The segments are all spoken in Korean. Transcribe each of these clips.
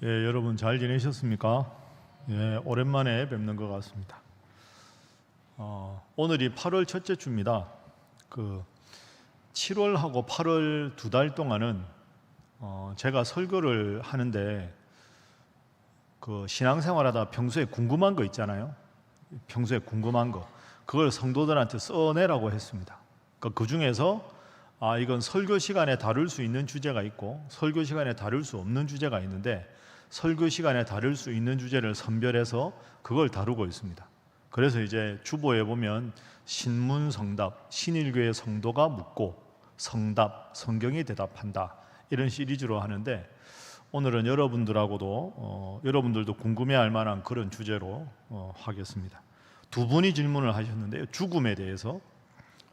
여러분 잘 지내셨습니까? 오랜만에 뵙는 것 같습니다. 오늘이 8월 첫째 주입니다. 7월하고 8월 두 달 동안은 제가 설교를 하는데 신앙생활하다 평소에 궁금한 거 있잖아요. 평소에 궁금한 거 그걸 성도들한테 써내라고 했습니다. 그 중에서 이건 설교 시간에 다룰 수 있는 주제가 있고 설교 시간에 다룰 수 없는 주제가 있는데 설교 시간에 다룰 수 있는 주제를 선별해서 그걸 다루고 있습니다. 그래서 이제 주보에 보면 신문성답, 신일교회 성도가 묻고 성답, 성경이 대답한다, 이런 시리즈로 하는데 오늘은 여러분들도 궁금해할 만한 그런 주제로 하겠습니다. 두 분이 질문을 하셨는데요, 죽음에 대해서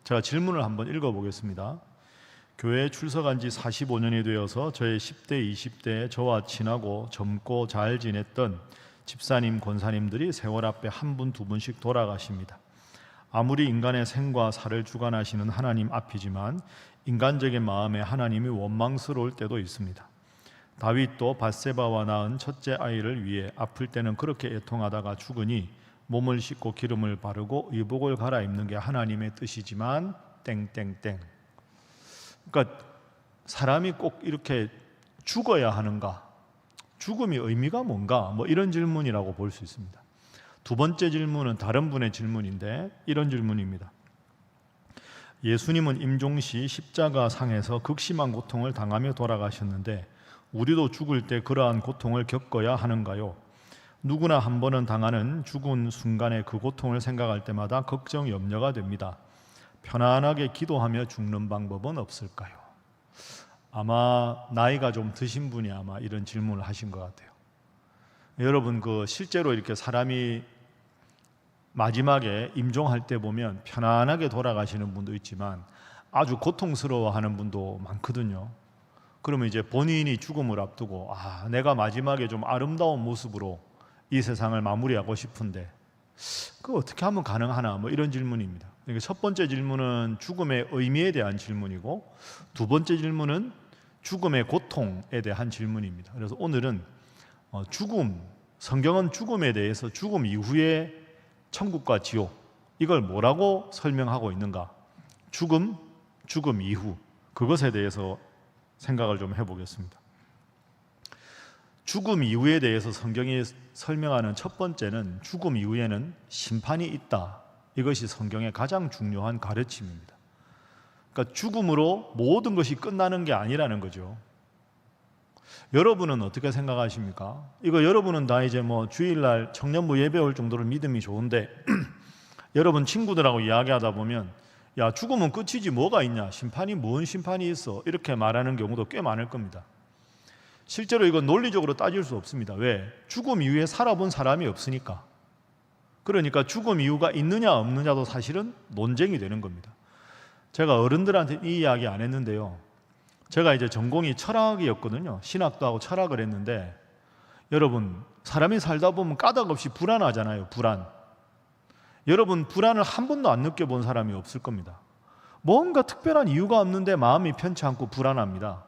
제가 질문을 한번 읽어보겠습니다. 교회에 출석한 지 45년이 되어서 저의 10대, 20대에 저와 친하고 젊고 잘 지냈던 집사님, 권사님들이 세월 앞에 한 분, 두 분씩 돌아가십니다. 아무리 인간의 생과 사를 주관하시는 하나님 앞이지만 인간적인 마음에 하나님이 원망스러울 때도 있습니다. 다윗도 밧세바와 낳은 첫째 아이를 위해 아플 때는 그렇게 애통하다가 죽으니 몸을 씻고 기름을 바르고 의복을 갈아입는 게 하나님의 뜻이지만 땡땡땡. 그러니까 사람이 꼭 이렇게 죽어야 하는가? 죽음이 의미가 뭔가? 이런 질문이라고 볼 수 있습니다. 두 번째 질문은 다른 분의 질문인데 이런 질문입니다. 예수님은 임종시 십자가 상에서 극심한 고통을 당하며 돌아가셨는데 우리도 죽을 때 그러한 고통을 겪어야 하는가요? 누구나 한 번은 당하는 죽은 순간의 그 고통을 생각할 때마다 걱정, 염려가 됩니다. 편안하게 기도하며 죽는 방법은 없을까요? 아마 나이가 좀 드신 분이 아마 이런 질문을 하신 것 같아요. 여러분, 실제로 이렇게 사람이 마지막에 임종할 때 보면 편안하게 돌아가시는 분도 있지만 아주 고통스러워하는 분도 많거든요. 그러면 이제 본인이 죽음을 앞두고 내가 마지막에 좀 아름다운 모습으로 이 세상을 마무리하고 싶은데 그거 어떻게 하면 가능하나? 이런 질문입니다. 그러니까 첫 번째 질문은 죽음의 의미에 대한 질문이고 두 번째 질문은 죽음의 고통에 대한 질문입니다. 그래서 오늘은 성경은 죽음에 대해서 죽음 이후에 천국과 지옥, 이걸 뭐라고 설명하고 있는가? 죽음 이후, 그것에 대해서 생각을 좀 해보겠습니다. 죽음 이후에 대해서 성경이 설명하는 첫 번째는 죽음 이후에는 심판이 있다. 이것이 성경의 가장 중요한 가르침입니다. 그러니까 죽음으로 모든 것이 끝나는 게 아니라는 거죠. 여러분은 어떻게 생각하십니까? 여러분은 다 이제 주일날 청년부 예배 올 정도로 믿음이 좋은데 여러분 친구들하고 이야기하다 보면 야, 죽음은 끝이지 뭐가 있냐? 심판이 뭔 심판이 있어? 이렇게 말하는 경우도 꽤 많을 겁니다. 실제로 이건 논리적으로 따질 수 없습니다. 왜? 죽음 이후에 살아본 사람이 없으니까. 그러니까 죽음 이유가 있느냐 없느냐도 사실은 논쟁이 되는 겁니다. 제가 어른들한테 이 이야기 안 했는데요, 제가 이제 전공이 철학이었거든요. 신학도 하고 철학을 했는데 여러분, 사람이 살다 보면 까닭없이 불안하잖아요. 불안. 여러분, 불안을 한 번도 안 느껴본 사람이 없을 겁니다. 뭔가 특별한 이유가 없는데 마음이 편치 않고 불안합니다.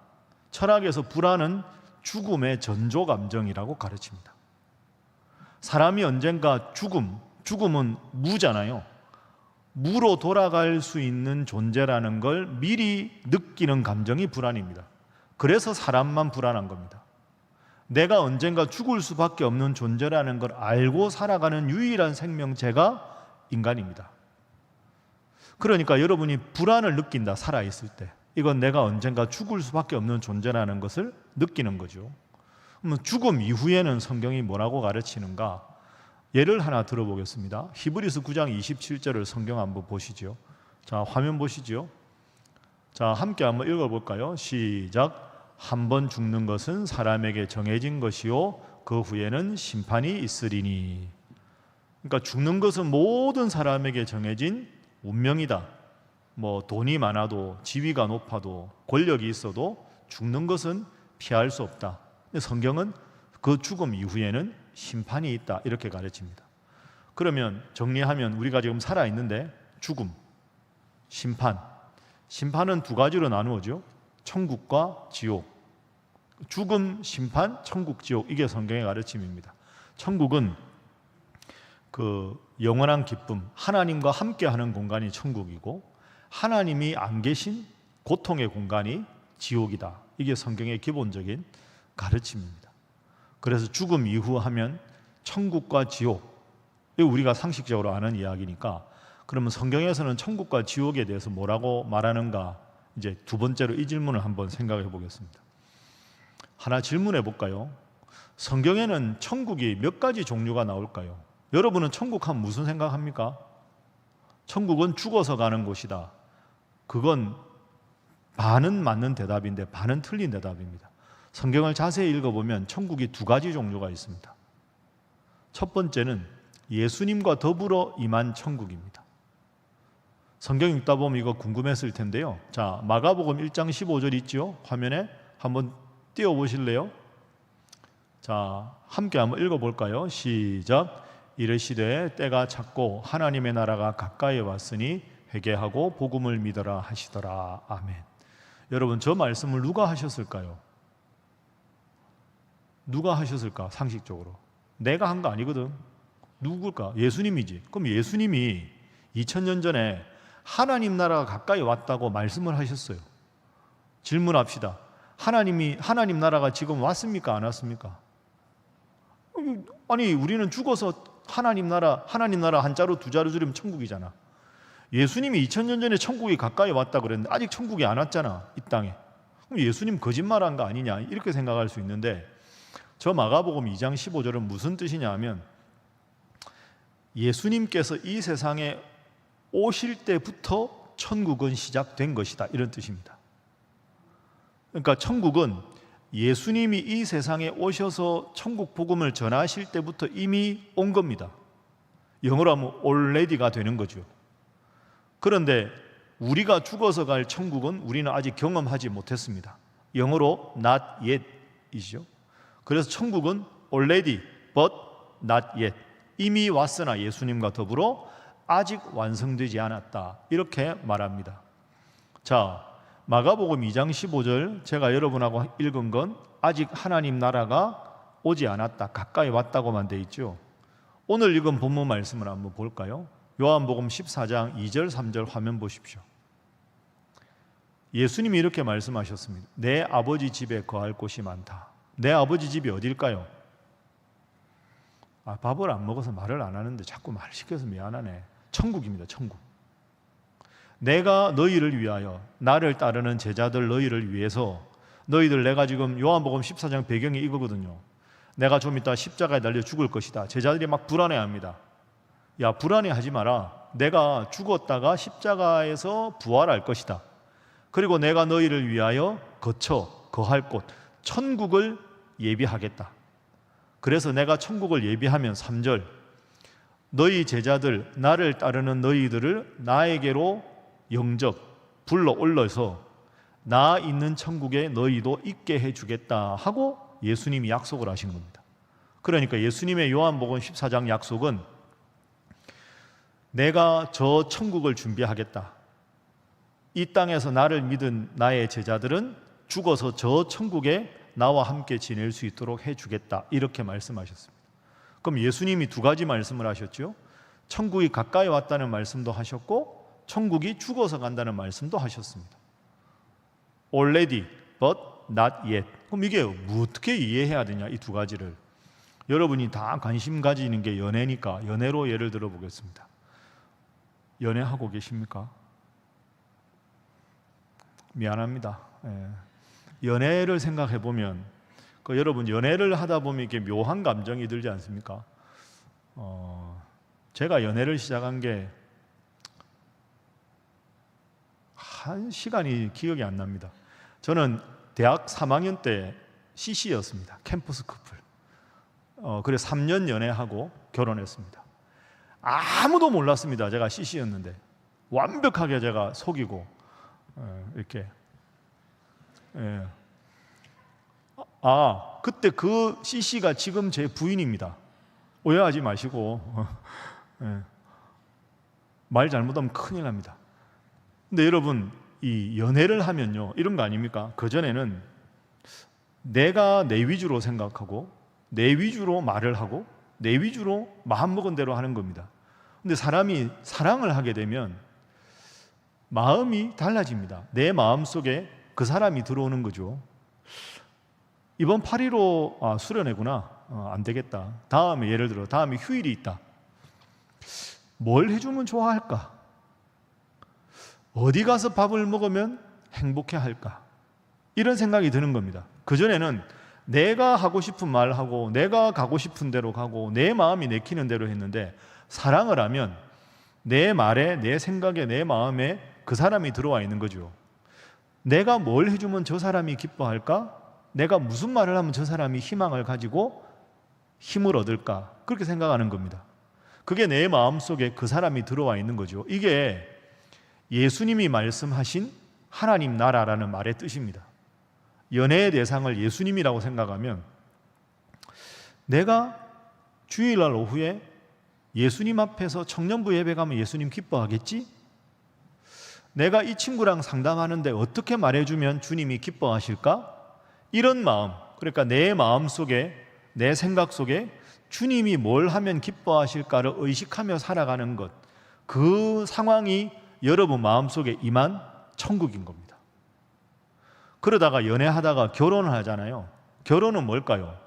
철학에서 불안은 죽음의 전조 감정이라고 가르칩니다. 사람이 언젠가 죽음은 무잖아요. 무로 돌아갈 수 있는 존재라는 걸 미리 느끼는 감정이 불안입니다. 그래서 사람만 불안한 겁니다. 내가 언젠가 죽을 수밖에 없는 존재라는 걸 알고 살아가는 유일한 생명체가 인간입니다. 그러니까 여러분이 불안을 느낀다, 살아있을 때. 이건 내가 언젠가 죽을 수밖에 없는 존재라는 것을 느끼는 거죠. 그러면 죽음 이후에는 성경이 뭐라고 가르치는가? 예를 하나 들어보겠습니다. 히브리서 9장 27절을 성경 한번 보시죠. 자, 화면 보시죠. 자, 함께 한번 읽어볼까요? 시작. 한 번 죽는 것은 사람에게 정해진 것이요 그 후에는 심판이 있으리니. 그러니까 죽는 것은 모든 사람에게 정해진 운명이다. 돈이 많아도 지위가 높아도 권력이 있어도 죽는 것은 피할 수 없다. 근데 성경은 그 죽음 이후에는 심판이 있다, 이렇게 가르칩니다. 그러면 정리하면 우리가 지금 살아있는데 죽음, 심판은 두 가지로 나누어져. 천국과 지옥. 죽음, 심판, 천국, 지옥, 이게 성경의 가르침입니다. 천국은 그 영원한 기쁨, 하나님과 함께하는 공간이 천국이고, 하나님이 안 계신 고통의 공간이 지옥이다. 이게 성경의 기본적인 가르침입니다. 그래서 죽음 이후 하면 천국과 지옥, 이거 우리가 상식적으로 아는 이야기니까, 그러면 성경에서는 천국과 지옥에 대해서 뭐라고 말하는가, 이제 두 번째로 이 질문을 한번 생각해 보겠습니다. 하나 질문해 볼까요? 성경에는 천국이 몇 가지 종류가 나올까요? 여러분은 천국 하면 무슨 생각합니까? 천국은 죽어서 가는 곳이다. 그건 반은 맞는 대답인데 반은 틀린 대답입니다. 성경을 자세히 읽어보면 천국이 두 가지 종류가 있습니다. 첫 번째는 예수님과 더불어 임한 천국입니다. 성경 읽다 보면 이거 궁금했을 텐데요. 자, 마가복음 1장 15절 있죠? 화면에 한번 띄워보실래요? 자, 함께 한번 읽어볼까요? 시작. 이르시되 때가 찼고 하나님의 나라가 가까이 왔으니 회개하고 복음을 믿어라 하시더라. 아멘. 여러분, 저 말씀을 누가 하셨을까요? 누가 하셨을까? 상식적으로 내가 한 거 아니거든. 누굴까? 예수님이지. 그럼 예수님이 2000년 전에 하나님 나라가 가까이 왔다고 말씀을 하셨어요. 질문합시다. 하나님 나라가 지금 왔습니까? 안 왔습니까? 아니, 우리는 죽어서 하나님 나라 한자로 두 자로 줄이면 천국이잖아. 예수님이 2000년 전에 천국이 가까이 왔다 그랬는데 아직 천국이 안 왔잖아, 이 땅에. 그럼 예수님 거짓말한 거 아니냐, 이렇게 생각할 수 있는데, 저 마가복음 2장 15절은 무슨 뜻이냐 하면, 예수님께서 이 세상에 오실 때부터 천국은 시작된 것이다, 이런 뜻입니다. 그러니까 천국은 예수님이 이 세상에 오셔서 천국 복음을 전하실 때부터 이미 온 겁니다. 영어로 하면 already가 되는 거죠. 그런데 우리가 죽어서 갈 천국은 우리는 아직 경험하지 못했습니다. 영어로 not yet 이죠. 그래서 천국은 already but not yet, 이미 왔으나 예수님과 더불어 아직 완성되지 않았다, 이렇게 말합니다. 자, 마가복음 2장 15절 제가 여러분하고 읽은 건 아직 하나님 나라가 오지 않았다, 가까이 왔다고만 돼 있죠. 오늘 읽은 본문 말씀을 한번 볼까요? 요한복음 14장 2절 3절 화면 보십시오. 예수님이 이렇게 말씀하셨습니다. 내 아버지 집에 거할 곳이 많다. 내 아버지 집이 어딜까요? 밥을 안 먹어서 말을 안 하는데 자꾸 말 시켜서 미안하네. 천국입니다. 천국. 내가 너희를 위하여, 나를 따르는 제자들 너희를 위해서, 너희들, 내가 지금 요한복음 14장 배경이 이거거든요. 내가 좀 이따 십자가에 달려 죽을 것이다. 제자들이 막 불안해합니다. 야, 불안해하지 마라. 내가 죽었다가 십자가에서 부활할 것이다. 그리고 내가 너희를 위하여 거할 곳, 천국을 예비하겠다. 그래서 내가 천국을 예비하면 3절, 너희 제자들, 나를 따르는 너희들을 나에게로 불러 올려서 나 있는 천국에 너희도 있게 해주겠다 하고 예수님이 약속을 하신 겁니다. 그러니까 예수님의 요한복음 14장 약속은 내가 저 천국을 준비하겠다. 이 땅에서 나를 믿은 나의 제자들은 죽어서 저 천국에 나와 함께 지낼 수 있도록 해주겠다, 이렇게 말씀하셨습니다. 그럼 예수님이 두 가지 말씀을 하셨죠. 천국이 가까이 왔다는 말씀도 하셨고 천국이 죽어서 간다는 말씀도 하셨습니다. Already but not yet. 그럼 이게 어떻게 이해해야 되냐, 이 두 가지를. 여러분이 다 관심 가지는 게 연애니까 연애로 예를 들어 보겠습니다. 연애하고 계십니까? 미안합니다. 연애를 생각해 보면 여러분, 연애를 하다 보면 이렇게 묘한 감정이 들지 않습니까? 제가 연애를 시작한 게 한 시간이 기억이 안 납니다. 저는 대학 3학년 때 CC였습니다. 캠퍼스 커플. 그래서 3년 연애하고 결혼했습니다. 아무도 몰랐습니다. 제가 CC였는데 완벽하게 제가 속이고 이렇게. 그때 그 CC가 지금 제 부인입니다. 오해하지 마시고. 말 잘못하면 큰일 납니다. 근데 여러분, 이 연애를 하면요, 이런 거 아닙니까? 그전에는 내가 내 위주로 생각하고 내 위주로 말을 하고 내 위주로 마음먹은 대로 하는 겁니다. 근데 사람이 사랑을 하게 되면 마음이 달라집니다. 내 마음 속에 그 사람이 들어오는 거죠. 이번 8.15 수련회구나. 안 되겠다. 다음에 예를 들어 다음에 휴일이 있다. 뭘 해주면 좋아할까? 어디 가서 밥을 먹으면 행복해 할까? 이런 생각이 드는 겁니다. 그전에는 내가 하고 싶은 말 하고 내가 가고 싶은 대로 가고 내 마음이 내키는 대로 했는데, 사랑을 하면 내 말에 내 생각에 내 마음에 그 사람이 들어와 있는 거죠. 내가 뭘 해주면 저 사람이 기뻐할까? 내가 무슨 말을 하면 저 사람이 희망을 가지고 힘을 얻을까? 그렇게 생각하는 겁니다. 그게 내 마음속에 그 사람이 들어와 있는 거죠. 이게 예수님이 말씀하신 하나님 나라라는 말의 뜻입니다. 연애의 대상을 예수님이라고 생각하면 내가 주일날 오후에 예수님 앞에서 청년부 예배 가면 예수님 기뻐하겠지? 내가 이 친구랑 상담하는데 어떻게 말해주면 주님이 기뻐하실까? 이런 마음, 그러니까 내 마음 속에 내 생각 속에 주님이 뭘 하면 기뻐하실까를 의식하며 살아가는 것, 그 상황이 여러분 마음속에 임한 천국인 겁니다. 그러다가 연애하다가 결혼을 하잖아요. 결혼은 뭘까요?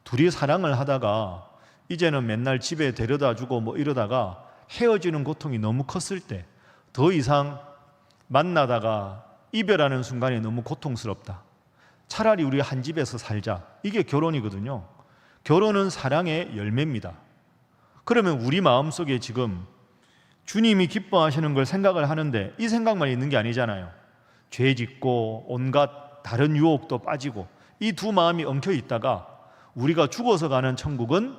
둘이 사랑을 하다가 이제는 맨날 집에 데려다 주고 뭐 이러다가 헤어지는 고통이 너무 컸을 때 더 이상 만나다가 이별하는 순간이 너무 고통스럽다. 차라리 우리 한 집에서 살자. 이게 결혼이거든요. 결혼은 사랑의 열매입니다. 그러면 우리 마음속에 지금 주님이 기뻐하시는 걸 생각을 하는데 이 생각만 있는 게 아니잖아요. 죄 짓고 온갖 다른 유혹도 빠지고 이 두 마음이 엉켜 있다가 우리가 죽어서 가는 천국은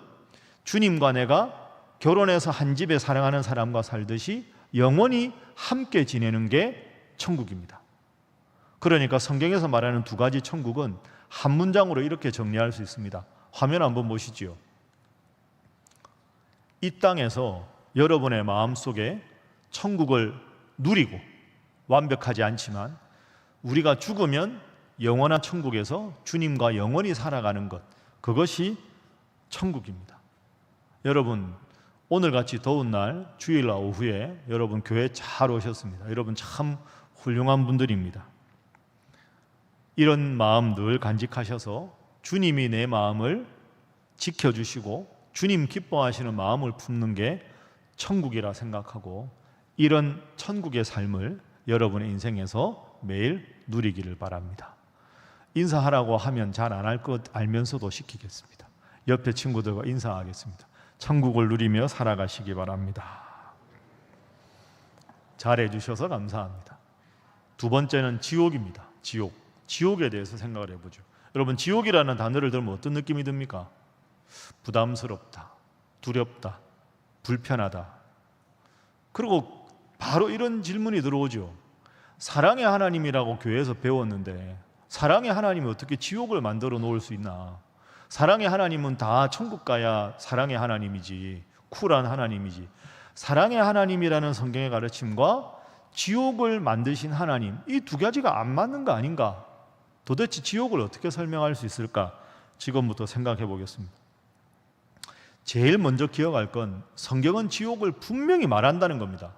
주님과 내가 결혼해서 한 집에 사랑하는 사람과 살듯이 영원히 함께 지내는 게 천국입니다. 그러니까 성경에서 말하는 두 가지 천국은 한 문장으로 이렇게 정리할 수 있습니다. 화면 한번 보시지요. 이 땅에서 여러분의 마음속에 천국을 누리고 완벽하지 않지만 우리가 죽으면 영원한 천국에서 주님과 영원히 살아가는 것, 그것이 천국입니다. 여러분, 오늘같이 더운 날 주일날 오후에 여러분 교회 잘 오셨습니다. 여러분 참 훌륭한 분들입니다. 이런 마음 늘 간직하셔서 주님이 내 마음을 지켜주시고 주님 기뻐하시는 마음을 품는 게 천국이라 생각하고 이런 천국의 삶을 여러분의 인생에서 매일 누리기를 바랍니다. 인사하라고 하면 잘 안 할 것 알면서도 시키겠습니다. 옆에 친구들과 인사하겠습니다. 천국을 누리며 살아가시기 바랍니다. 잘해 주셔서 감사합니다. 두 번째는 지옥입니다. 지옥에 대해서 생각을 해보죠. 여러분, 지옥이라는 단어를 들으면 어떤 느낌이 듭니까? 부담스럽다, 두렵다, 불편하다. 그리고 바로 이런 질문이 들어오죠. 사랑의 하나님이라고 교회에서 배웠는데 사랑의 하나님이 어떻게 지옥을 만들어 놓을 수 있나? 사랑의 하나님은 다 천국 가야 사랑의 하나님이지, 쿨한 하나님이지. 사랑의 하나님이라는 성경의 가르침과 지옥을 만드신 하나님, 이 두 가지가 안 맞는 거 아닌가? 도대체 지옥을 어떻게 설명할 수 있을까? 지금부터 생각해 보겠습니다. 제일 먼저 기억할 건 성경은 지옥을 분명히 말한다는 겁니다.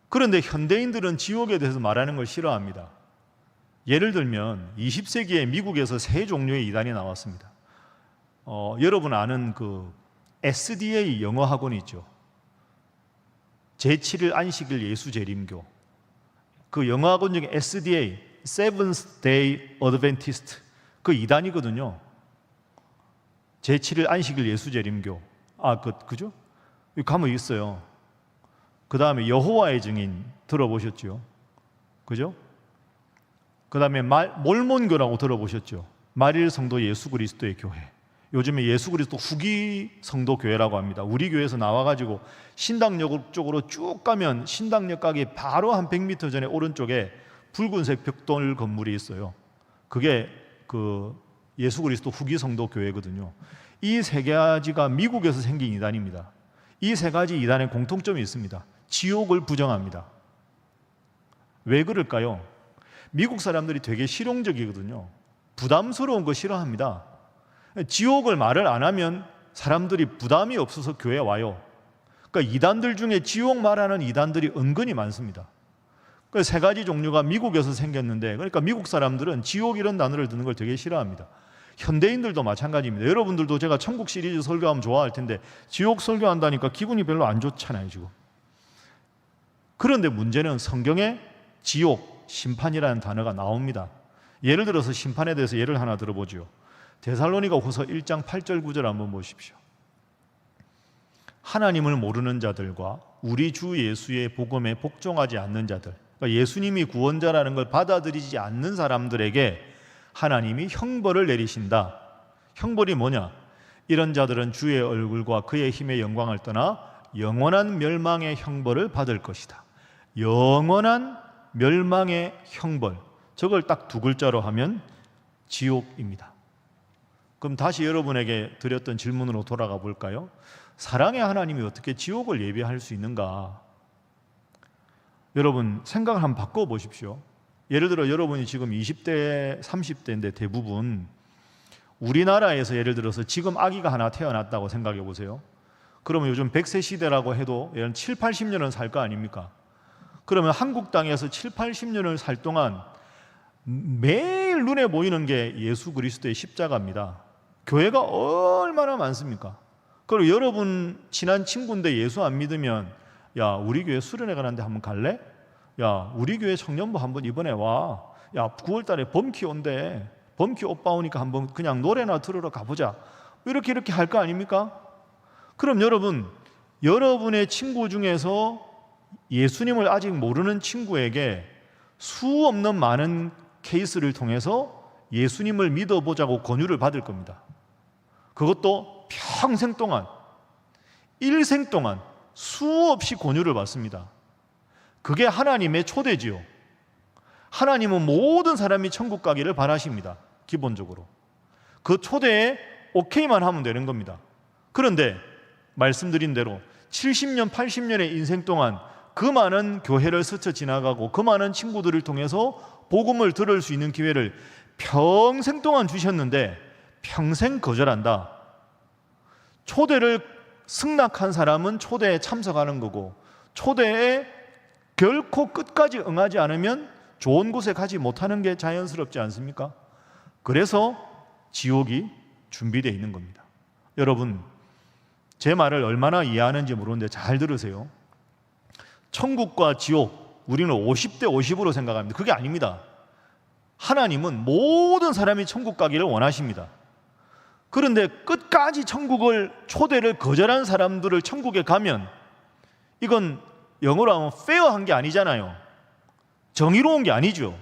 그런데 현대인들은 지옥에 대해서 말하는 걸 싫어합니다. 예를 들면 20세기에 미국에서 세 종류의 이단이 나왔습니다. 여러분 아는 그 SDA 영어 학원이 있죠. 제7일 안식일 예수 재림교. 그 영어 학원 중에 SDA, Seventh Day Adventist, 그 이단이거든요. 제7일 안식일 예수 재림교. 그죠? 여기 가면 있어요. 그 다음에 여호와의 증인 들어보셨죠? 그죠? 그 다음에 몰몬교라고 들어보셨죠? 말일 성도 예수 그리스도의 교회. 요즘에 예수 그리스도 후기 성도 교회라고 합니다. 우리 교회에서 나와가지고 신당역 쪽으로 쭉 가면 신당역 가기 바로 한 100m 전에 오른쪽에 붉은색 벽돌 건물이 있어요. 그게 그 예수 그리스도 후기 성도 교회거든요. 이 세 가지가 미국에서 생긴 이단입니다. 이 세 가지 이단의 공통점이 있습니다. 지옥을 부정합니다. 왜 그럴까요? 미국 사람들이 되게 실용적이거든요. 부담스러운 거 싫어합니다. 지옥을 말을 안 하면 사람들이 부담이 없어서 교회에 와요. 그러니까 이단들 중에 지옥 말하는 이단들이 은근히 많습니다. 그 세 가지 종류가 미국에서 생겼는데, 그러니까 미국 사람들은 지옥 이런 단어를 듣는 걸 되게 싫어합니다. 현대인들도 마찬가지입니다. 여러분들도 제가 천국 시리즈 설교하면 좋아할 텐데 지옥 설교한다니까 기분이 별로 안 좋잖아요, 지금. 그런데 문제는 성경에 지옥, 심판이라는 단어가 나옵니다. 예를 들어서 심판에 대해서 예를 하나 들어보죠. 데살로니가 후서 1장 8절 9절 한번 보십시오. 하나님을 모르는 자들과 우리 주 예수의 복음에 복종하지 않는 자들, 그러니까 예수님이 구원자라는 걸 받아들이지 않는 사람들에게 하나님이 형벌을 내리신다. 형벌이 뭐냐? 이런 자들은 주의 얼굴과 그의 힘의 영광을 떠나 영원한 멸망의 형벌을 받을 것이다. 영원한 멸망의 형벌, 저걸 딱 두 글자로 하면 지옥입니다. 그럼 다시 여러분에게 드렸던 질문으로 돌아가 볼까요? 사랑의 하나님이 어떻게 지옥을 예비할 수 있는가? 여러분 생각을 한번 바꿔보십시오. 예를 들어 여러분이 지금 20대, 30대인데 대부분 우리나라에서 예를 들어서 지금 아기가 하나 태어났다고 생각해 보세요. 그러면 요즘 100세 시대라고 해도 7, 80년은 살 거 아닙니까? 그러면 한국 땅에서 7, 80년을 살 동안 매일 눈에 보이는 게 예수 그리스도의 십자가입니다. 교회가 얼마나 많습니까? 그리고 여러분 친한 친구인데 예수 안 믿으면 야 우리 교회 수련회 가는데 한번 갈래? 야 우리 교회 청년부 한번 이번에 와. 야 9월 달에 범키 온대. 범키 오빠 오니까 한번 그냥 노래나 들으러 가보자. 이렇게 할 거 아닙니까? 그럼 여러분, 여러분의 친구 중에서 예수님을 아직 모르는 친구에게 수 없는 많은 케이스를 통해서 예수님을 믿어보자고 권유를 받을 겁니다. 그것도 평생 동안, 일생 동안 수없이 권유를 받습니다. 그게 하나님의 초대지요. 하나님은 모든 사람이 천국 가기를 바라십니다. 기본적으로. 그 초대에 오케이만 하면 되는 겁니다. 그런데 말씀드린 대로 70년, 80년의 인생 동안 그 많은 교회를 스쳐 지나가고 그 많은 친구들을 통해서 복음을 들을 수 있는 기회를 평생 동안 주셨는데 평생 거절한다. 초대를 승낙한 사람은 초대에 참석하는 거고 초대에 결코 끝까지 응하지 않으면 좋은 곳에 가지 못하는 게 자연스럽지 않습니까? 그래서 지옥이 준비되어 있는 겁니다. 여러분, 제 말을 얼마나 이해하는지 모르는데 잘 들으세요. 천국과 지옥, 우리는 50대 50으로 생각합니다. 그게 아닙니다. 하나님은 모든 사람이 천국 가기를 원하십니다. 그런데 끝까지 천국을 초대를 거절한 사람들을 천국에 가면 이건 영어로 하면 페어한 게 아니잖아요. 정의로운 게 아니죠.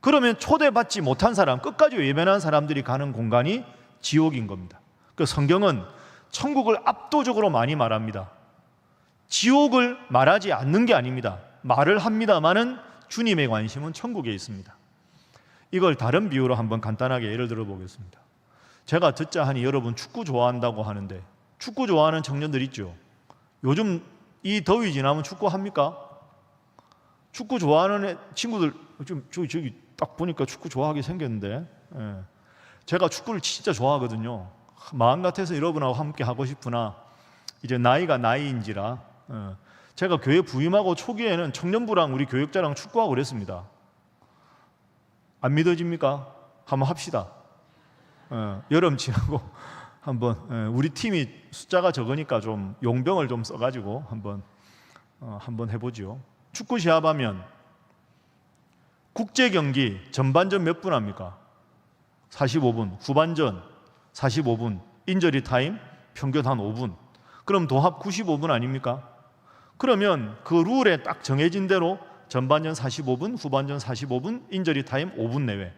그러면 초대받지 못한 사람, 끝까지 외면한 사람들이 가는 공간이 지옥인 겁니다. 그 성경은 천국을 압도적으로 많이 말합니다. 지옥을 말하지 않는 게 아닙니다. 말을 합니다마는 주님의 관심은 천국에 있습니다. 이걸 다른 비유로 한번 간단하게 예를 들어 보겠습니다. 제가 듣자 하니 여러분 축구 좋아한다고 하는데 축구 좋아하는 청년들 있죠. 요즘 이 더위 지나면 축구 합니까? 축구 좋아하는 친구들 좀 저기 딱 보니까 축구 좋아하게 생겼는데 제가 축구를 진짜 좋아하거든요. 마음 같아서 여러분하고 함께 하고 싶으나 이제 나이가 나이인지라 제가 교회 부임하고 초기에는 청년부랑 우리 교육자랑 축구하고 그랬습니다. 안 믿어집니까? 한번 합시다. 여름 지나고 한번 우리 팀이 숫자가 적으니까 좀 용병을 좀 써가지고 한번 해보죠. 축구 시합하면 국제 경기 전반전 몇 분 합니까? 45분, 후반전 45분, 인저리 타임 평균 한 5분. 그럼 도합 95분 아닙니까? 그러면 그 룰에 딱 정해진 대로 전반전 45분, 후반전 45분, 인저리 타임 5분 내외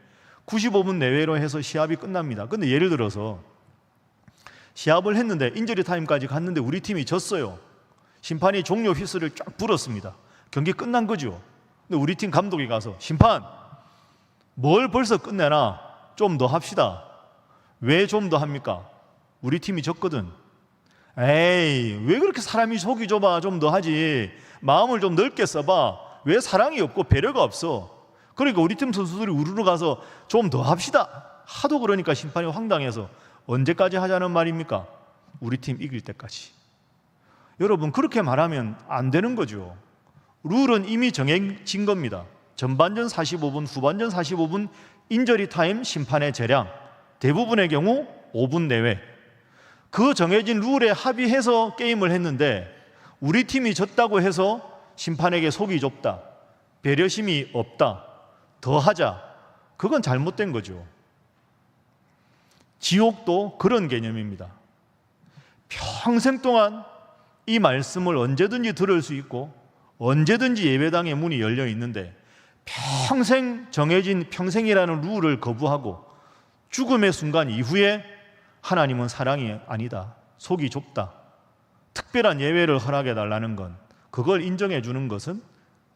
95분 내외로 해서 시합이 끝납니다. 근데 예를 들어서 시합을 했는데 인저리 타임까지 갔는데 우리 팀이 졌어요. 심판이 종료 휘슬을 쫙 불었습니다. 경기 끝난 거죠. 근데 우리 팀 감독이 가서 심판 뭘 벌써 끝내나 좀 더 합시다. 왜 좀 더 합니까? 우리 팀이 졌거든. 에이 왜 그렇게 사람이 속이 좁아. 좀 더 하지. 마음을 좀 넓게 써봐. 왜 사랑이 없고 배려가 없어. 그러니까 우리 팀 선수들이 우르르 가서 좀 더 합시다. 하도 그러니까 심판이 황당해서 언제까지 하자는 말입니까? 우리 팀 이길 때까지. 여러분, 그렇게 말하면 안 되는 거죠. 룰은 이미 정해진 겁니다. 전반전 45분, 후반전 45분, 인저리 타임, 심판의 재량, 대부분의 경우 5분 내외. 그 정해진 룰에 합의해서 게임을 했는데 우리 팀이 졌다고 해서 심판에게 속이 좁다, 배려심이 없다, 더 하자, 그건 잘못된 거죠. 지옥도 그런 개념입니다. 평생 동안 이 말씀을 언제든지 들을 수 있고 언제든지 예배당의 문이 열려 있는데 평생 정해진 평생이라는 룰을 거부하고 죽음의 순간 이후에 하나님은 사랑이 아니다, 속이 좁다, 특별한 예외를 허락해 달라는 건, 그걸 인정해 주는 것은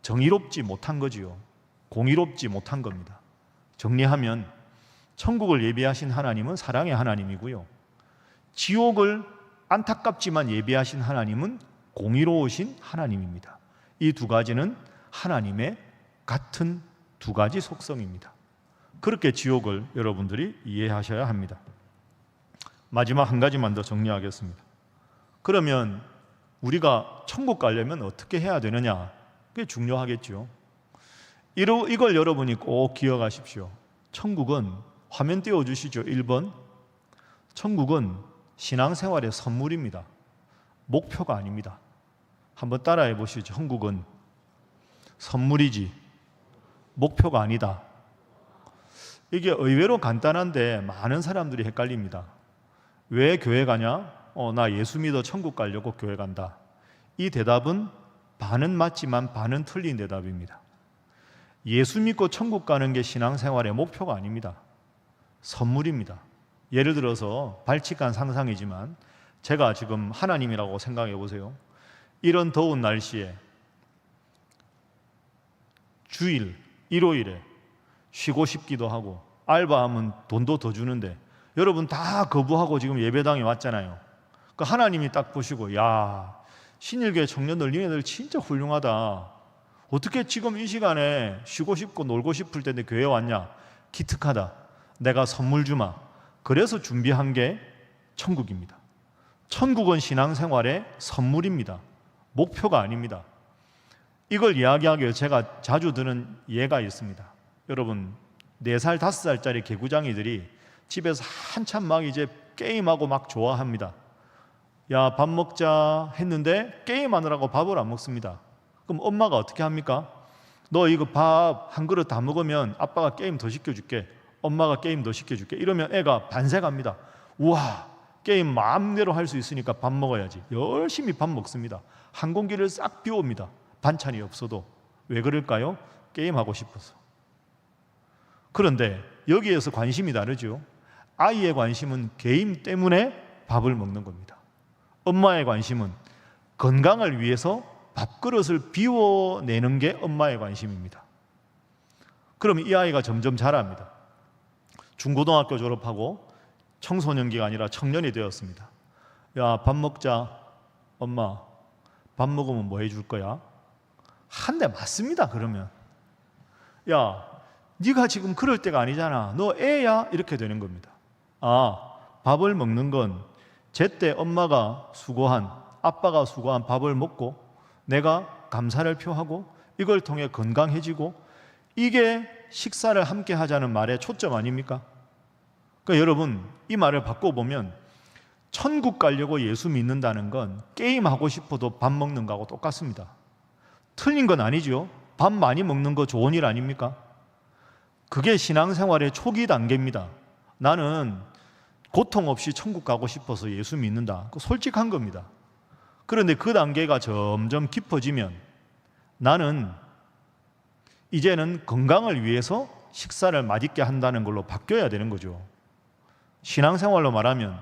정의롭지 못한 거지요. 공의롭지 못한 겁니다. 정리하면 천국을 예비하신 하나님은 사랑의 하나님이고요, 지옥을 안타깝지만 예비하신 하나님은 공의로우신 하나님입니다. 이 두 가지는 하나님의 같은 두 가지 속성입니다. 그렇게 지옥을 여러분들이 이해하셔야 합니다. 마지막 한 가지만 더 정리하겠습니다. 그러면 우리가 천국 가려면 어떻게 해야 되느냐? 그게 중요하겠죠. 이걸 여러분이 꼭 기억하십시오. 천국은, 화면 띄워주시죠. 1번. 천국은 신앙생활의 선물입니다. 목표가 아닙니다. 한번 따라해 보시죠. 천국은 선물이지 목표가 아니다. 이게 의외로 간단한데 많은 사람들이 헷갈립니다. 왜 교회 가냐? 나 예수 믿어 천국 가려고 교회 간다. 이 대답은 반은 맞지만 반은 틀린 대답입니다. 예수 믿고 천국 가는 게 신앙생활의 목표가 아닙니다. 선물입니다. 예를 들어서 발칙한 상상이지만 제가 지금 하나님이라고 생각해 보세요. 이런 더운 날씨에 주일, 일요일에 쉬고 싶기도 하고 알바하면 돈도 더 주는데 여러분 다 거부하고 지금 예배당에 왔잖아요. 그 하나님이 딱 보시고, 야, 신일교회 청년들 니네들 진짜 훌륭하다. 어떻게 지금 이 시간에 쉬고 싶고 놀고 싶을 텐데 교회 왔냐? 기특하다. 내가 선물 주마. 그래서 준비한 게 천국입니다. 천국은 신앙생활의 선물입니다. 목표가 아닙니다. 이걸 이야기하기 위해 제가 자주 드는 예가 있습니다. 여러분, 4살, 5살짜리 개구장이들이 집에서 한참 막 이제 게임하고 막 좋아합니다. 야, 밥 먹자 했는데 게임하느라고 밥을 안 먹습니다. 그럼 엄마가 어떻게 합니까? 너 이거 밥 한 그릇 다 먹으면 아빠가 게임 더 시켜줄게, 엄마가 게임 더 시켜줄게. 이러면 애가 반색합니다. 우와, 게임 마음대로 할 수 있으니까 밥 먹어야지. 열심히 밥 먹습니다. 한 공기를 싹 비웁니다. 반찬이 없어도. 왜 그럴까요? 게임하고 싶어서. 그런데 여기에서 관심이 다르죠. 아이의 관심은 게임 때문에 밥을 먹는 겁니다. 엄마의 관심은 건강을 위해서 밥그릇을 비워내는 게 엄마의 관심입니다. 그러면 이 아이가 점점 자랍니다. 중고등학교 졸업하고 청소년기가 아니라 청년이 되었습니다. 야, 밥 먹자. 엄마, 밥 먹으면 뭐 해줄 거야? 한 대 맞습니다. 그러면 야, 네가 지금 그럴 때가 아니잖아. 너 애야? 이렇게 되는 겁니다. 아, 밥을 먹는 건 제때 엄마가 수고한, 아빠가 수고한 밥을 먹고 내가 감사를 표하고 이걸 통해 건강해지고, 이게 식사를 함께 하자는 말의 초점 아닙니까? 그러니까 여러분, 이 말을 바꿔보면 천국 가려고 예수 믿는다는 건 게임하고 싶어도 밥 먹는 거하고 똑같습니다. 틀린 건 아니죠. 밥 많이 먹는 거 좋은 일 아닙니까? 그게 신앙생활의 초기 단계입니다. 나는 고통 없이 천국 가고 싶어서 예수 믿는다. 그거 솔직한 겁니다. 그런데 그 단계가 점점 깊어지면 나는 이제는 건강을 위해서 식사를 맛있게 한다는 걸로 바뀌어야 되는 거죠. 신앙생활로 말하면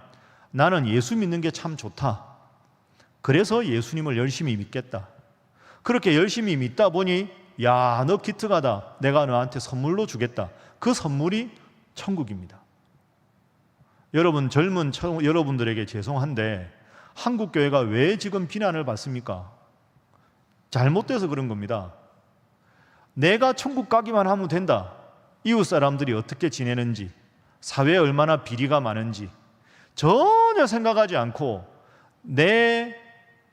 나는 예수 믿는 게 참 좋다. 그래서 예수님을 열심히 믿겠다. 그렇게 열심히 믿다 보니, 야, 너 기특하다. 내가 너한테 선물로 주겠다. 그 선물이 천국입니다. 여러분, 젊은 여러분들에게 죄송한데 한국 교회가 왜 지금 비난을 받습니까? 잘못돼서 그런 겁니다. 내가 천국 가기만 하면 된다. 이웃 사람들이 어떻게 지내는지, 사회에 얼마나 비리가 많은지 전혀 생각하지 않고 내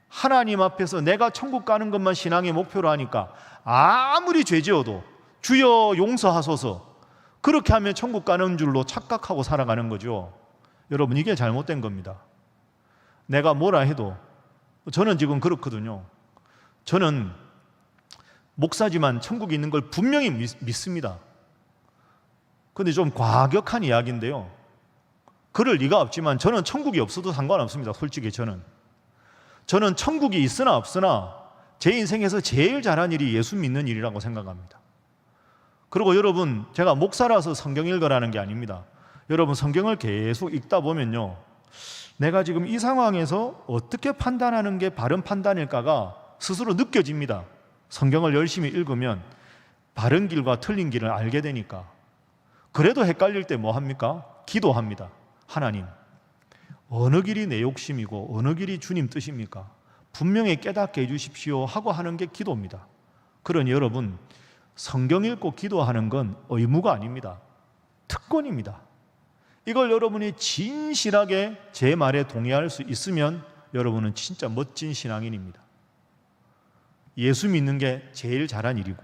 하나님 앞에서 내가 천국 가는 것만 신앙의 목표로 하니까 아무리 죄 지어도 주여 용서하소서, 그렇게 하면 천국 가는 줄로 착각하고 살아가는 거죠. 여러분, 이게 잘못된 겁니다. 내가 뭐라 해도, 저는 지금 그렇거든요. 저는 목사지만 천국이 있는 걸 분명히 믿습니다. 그런데 좀 과격한 이야기인데요, 그럴 리가 없지만 저는 천국이 없어도 상관없습니다. 솔직히 저는 천국이 있으나 없으나 제 인생에서 제일 잘한 일이 예수 믿는 일이라고 생각합니다. 그리고 여러분, 제가 목사라서 성경 읽으라는 게 아닙니다. 여러분, 성경을 계속 읽다 보면요, 내가 지금 이 상황에서 어떻게 판단하는 게 바른 판단일까가 스스로 느껴집니다. 성경을 열심히 읽으면 바른 길과 틀린 길을 알게 되니까. 그래도 헷갈릴 때 뭐 합니까? 기도합니다. 하나님, 어느 길이 내 욕심이고 어느 길이 주님 뜻입니까? 분명히 깨닫게 해주십시오 하고 하는 게 기도입니다. 그러니 여러분, 성경 읽고 기도하는 건 의무가 아닙니다. 특권입니다. 이걸 여러분이 진실하게 제 말에 동의할 수 있으면 여러분은 진짜 멋진 신앙인입니다. 예수 믿는 게 제일 잘한 일이고,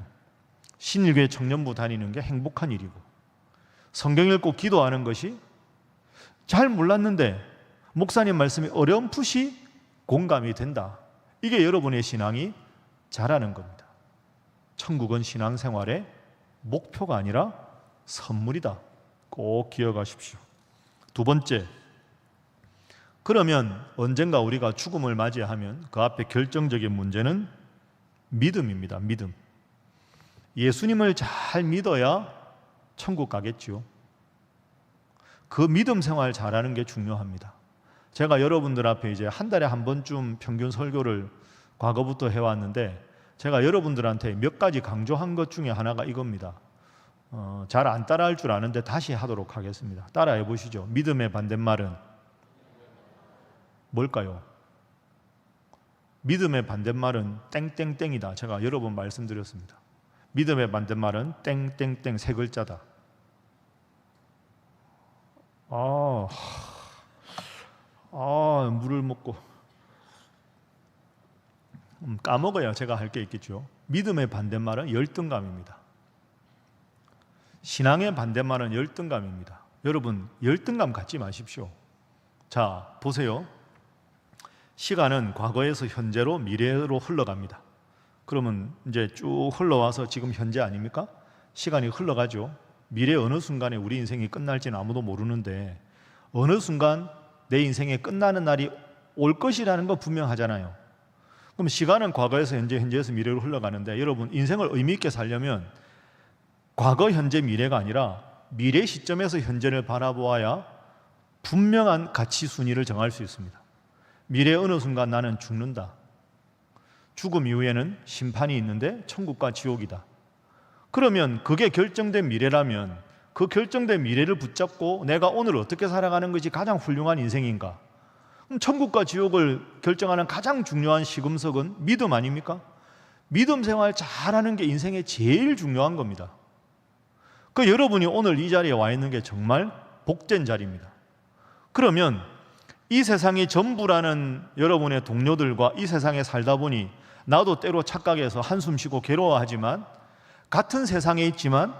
신일교회 청년부 다니는 게 행복한 일이고, 성경 읽고 기도하는 것이 잘 몰랐는데 목사님 말씀이 어렴풋이 공감이 된다. 이게 여러분의 신앙이 잘하는 겁니다. 천국은 신앙생활의 목표가 아니라 선물이다. 꼭 기억하십시오. 두 번째, 그러면 언젠가 우리가 죽음을 맞이하면 그 앞에 결정적인 문제는 믿음입니다. 믿음. 예수님을 잘 믿어야 천국 가겠죠. 그 믿음 생활 잘하는 게 중요합니다. 제가 여러분들 앞에 이제 한 달에 한 번쯤 평균 설교를 과거부터 해왔는데, 제가 여러분들한테 몇 가지 강조한 것 중에 하나가 이겁니다. 잘 안 따라할 줄 아는데 다시 하도록 하겠습니다. 따라해 보시죠. 믿음의 반대말은 뭘까요? 믿음의 반대말은 땡땡땡이다. 제가 여러 번 말씀드렸습니다. 믿음의 반대말은 땡땡땡 세 글자다. 물을 먹고 까먹어야 제가 할 게 있겠죠. 믿음의 반대말은 열등감입니다. 신앙의 반대말은 열등감입니다. 여러분, 열등감 갖지 마십시오. 자, 보세요. 시간은 과거에서 현재로 미래로 흘러갑니다. 그러면 이제 쭉 흘러와서 지금 현재 아닙니까? 시간이 흘러가죠. 미래 어느 순간에 우리 인생이 끝날지는 아무도 모르는데 어느 순간 내 인생의 끝나는 날이 올 것이라는 거 분명하잖아요. 그럼 시간은 과거에서 현재, 현재에서 미래로 흘러가는데, 여러분, 인생을 의미 있게 살려면 과거, 현재, 미래가 아니라 미래 시점에서 현재를 바라보아야 분명한 가치 순위를 정할 수 있습니다. 미래 어느 순간 나는 죽는다. 죽음 이후에는 심판이 있는데 천국과 지옥이다. 그러면 그게 결정된 미래라면 그 결정된 미래를 붙잡고 내가 오늘 어떻게 살아가는 것이 가장 훌륭한 인생인가? 그럼 천국과 지옥을 결정하는 가장 중요한 시금석은 믿음 아닙니까? 믿음 생활 잘하는 게 인생의 제일 중요한 겁니다. 그 여러분이 오늘 이 자리에 와 있는 게 정말 복된 자리입니다. 그러면 이 세상이 전부라는 여러분의 동료들과 이 세상에 살다 보니 나도 때로 착각해서 한숨 쉬고 괴로워하지만 같은 세상에 있지만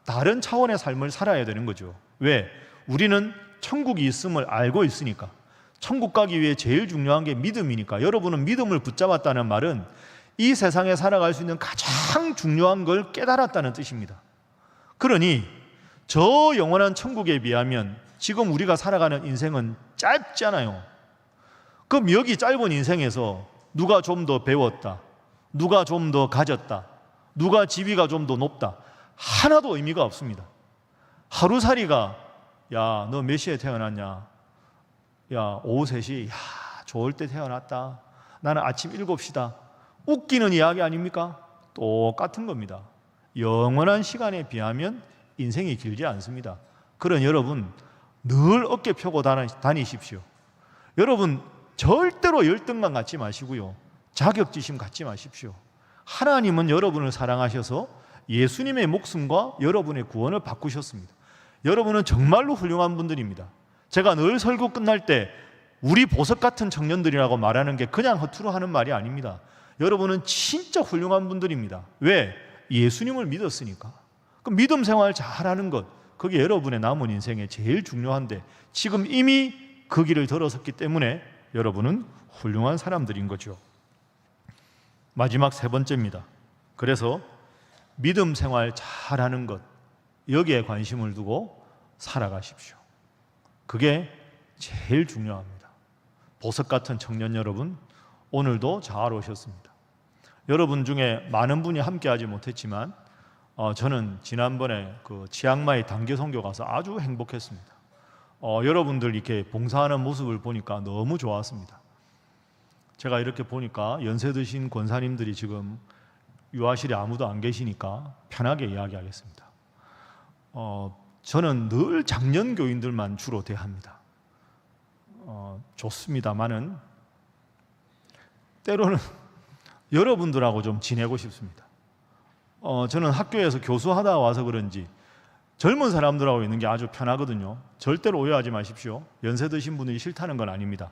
다른 차원의 삶을 살아야 되는 거죠. 왜? 우리는 천국이 있음을 알고 있으니까. 천국 가기 위해 제일 중요한 게 믿음이니까. 여러분은 믿음을 붙잡았다는 말은 이 세상에 살아갈 수 있는 가장 중요한 걸 깨달았다는 뜻입니다. 그러니 저 영원한 천국에 비하면 지금 우리가 살아가는 인생은 짧잖아요. 그럼 여기 짧은 인생에서 누가 좀 더 배웠다, 누가 좀 더 가졌다, 누가 지위가 좀 더 높다, 하나도 의미가 없습니다. 하루살이가 야, 너 몇 시에 태어났냐? 야, 오후 3시. 야, 좋을 때 태어났다. 나는 아침 7시다. 웃기는 이야기 아닙니까? 똑같은 겁니다. 영원한 시간에 비하면 인생이 길지 않습니다. 그러니 여러분 늘 어깨 펴고 다니십시오. 여러분 절대로 열등감 갖지 마시고요, 자격지심 갖지 마십시오. 하나님은 여러분을 사랑하셔서 예수님의 목숨과 여러분의 구원을 바꾸셨습니다. 여러분은 정말로 훌륭한 분들입니다. 제가 늘 설교 끝날 때 우리 보석 같은 청년들이라고 말하는 게 그냥 허투루 하는 말이 아닙니다. 여러분은 진짜 훌륭한 분들입니다. 왜? 예수님을 믿었으니까. 그 믿음 생활 잘하는 것, 그게 여러분의 남은 인생에 제일 중요한데 지금 이미 그 길을 들어섰기 때문에 여러분은 훌륭한 사람들인 거죠. 마지막 세 번째입니다. 그래서 믿음 생활 잘하는 것, 여기에 관심을 두고 살아가십시오. 그게 제일 중요합니다. 보석 같은 청년 여러분, 오늘도 잘 오셨습니다. 여러분 중에 많은 분이 함께하지 못했지만 저는 지난번에 그 치앙마이 단기 선교 가서 아주 행복했습니다. 여러분들 이렇게 봉사하는 모습을 보니까 너무 좋았습니다. 제가 이렇게 보니까 연세 드신 권사님들이 지금 유아실에 아무도 안 계시니까 편하게 이야기하겠습니다. 저는 늘 장년 교인들만 주로 대합니다. 좋습니다만은 때로는 여러분들하고 좀 지내고 싶습니다. 저는 학교에서 교수하다 와서 그런지 젊은 사람들하고 있는 게 아주 편하거든요. 절대로 오해하지 마십시오. 연세 드신 분들이 싫다는 건 아닙니다.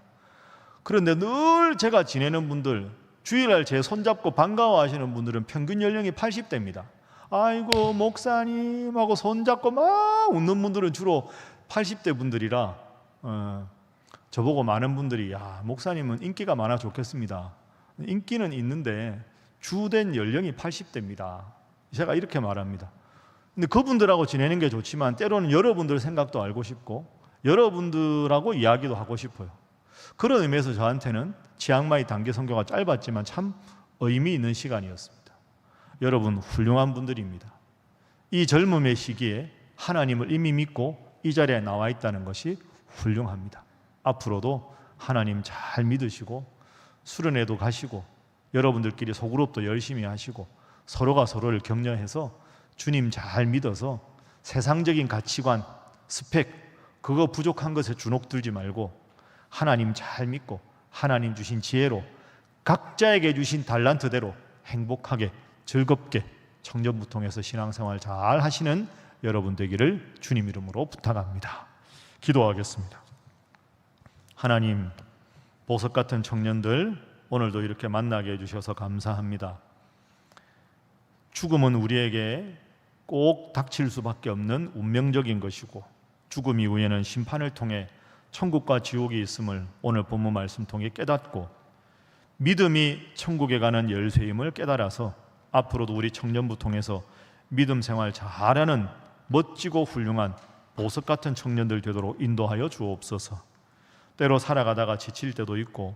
그런데 늘 제가 지내는 분들, 주일날 제 손잡고 반가워하시는 분들은 평균 연령이 80대입니다. 아이고 목사님하고 손잡고 막 웃는 분들은 주로 80대 분들이라 저보고 많은 분들이 야 목사님은 인기가 많아 좋겠습니다. 인기는 있는데 주된 연령이 80대입니다. 제가 이렇게 말합니다. 근데 그분들하고 지내는 게 좋지만 때로는 여러분들 생각도 알고 싶고 여러분들하고 이야기도 하고 싶어요. 그런 의미에서 저한테는 치앙마이 단기 선교가 짧았지만 참 의미 있는 시간이었습니다. 여러분 훌륭한 분들입니다. 이 젊음의 시기에 하나님을 이미 믿고 이 자리에 나와 있다는 것이 훌륭합니다. 앞으로도 하나님 잘 믿으시고 수련회도 가시고 여러분들끼리 소그룹도 열심히 하시고 서로가 서로를 격려해서 주님 잘 믿어서 세상적인 가치관, 스펙 그거 부족한 것에 주눅들지 말고 하나님 잘 믿고 하나님 주신 지혜로 각자에게 주신 달란트대로 행복하게 즐겁게 청년부 통해서 신앙생활 잘 하시는 여러분 되기를 주님 이름으로 부탁합니다. 기도하겠습니다. 하나님, 보석 같은 청년들 오늘도 이렇게 만나게 해주셔서 감사합니다. 죽음은 우리에게 꼭 닥칠 수밖에 없는 운명적인 것이고 죽음 이후에는 심판을 통해 천국과 지옥이 있음을 오늘 본문 말씀 통해 깨닫고 믿음이 천국에 가는 열쇠임을 깨달아서 앞으로도 우리 청년부 통해서 믿음 생활 잘하는 멋지고 훌륭한 보석 같은 청년들 되도록 인도하여 주옵소서. 때로 살아가다가 지칠 때도 있고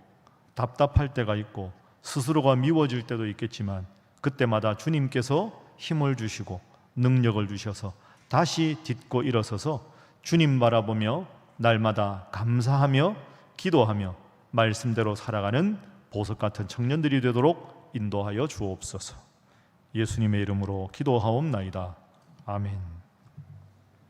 답답할 때가 있고 스스로가 미워질 때도 있겠지만 그때마다 주님께서 힘을 주시고 능력을 주셔서 다시 딛고 일어서서 주님 바라보며 날마다 감사하며 기도하며 말씀대로 살아가는 보석 같은 청년들이 되도록 인도하여 주옵소서. 예수님의 이름으로 기도하옵나이다. 아멘.